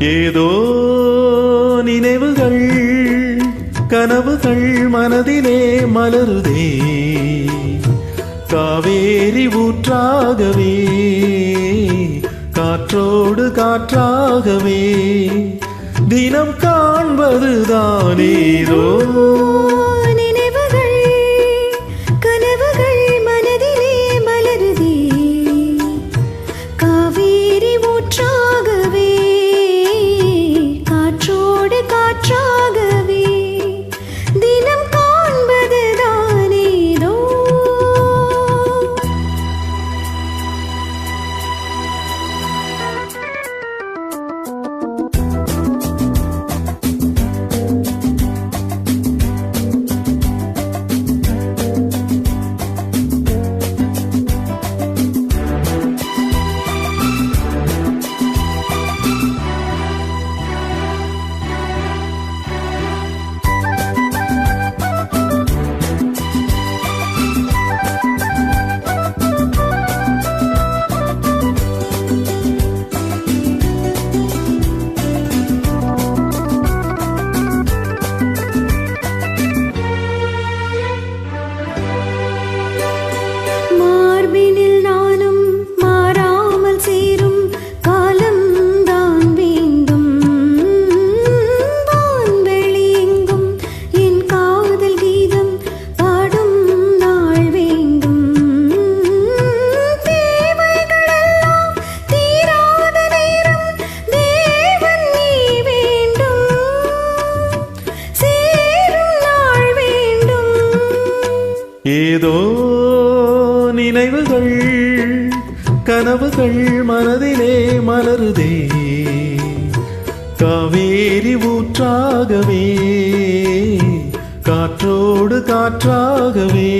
ஏதோ நினைவுகள் கனவுகள் மனதிலே மலருதே, காவேரி ஊற்றாகவே காற்றோடு காற்றாகவே தினம் காண்பதுதானேதோ ஏதோ நினைவுகள் கனவுகள் மனதிலே மலருதே, காவேரி ஊற்றாகவே காற்றோடு காற்றாகவே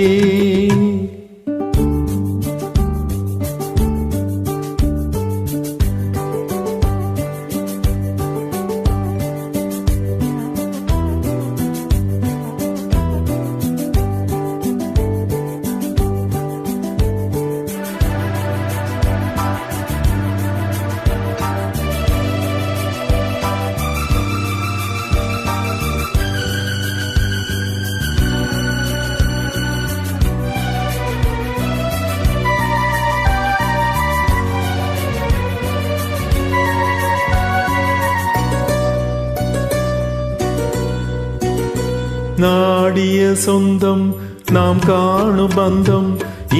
நாடிய சொந்தம் நாம் காணும் பந்தம்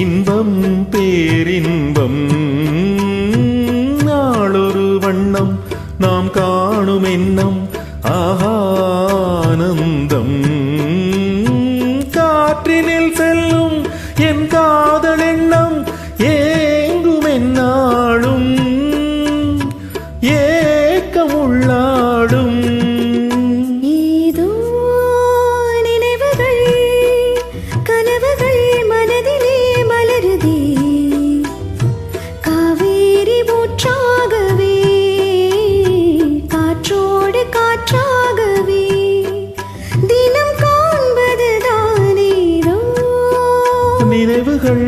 இன்பம் பேரின்பம், நாளொரு வண்ணம் நாம் காணும் எண்ணம் ஆனந்தம், காற்றினில் செல்லும் என் காதல் எண்ணம் ஏங்கும் என்னாலும் ஏக்கம் உள்ளாடும். நினைவுகள்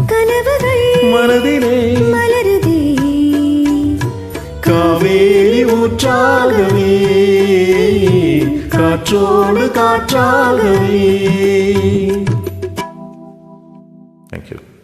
கனவுகள் மனதிலே மலருதே, காவேரி ஊற்றாகவே காற்றோடு காற்றாகவே. Thank you.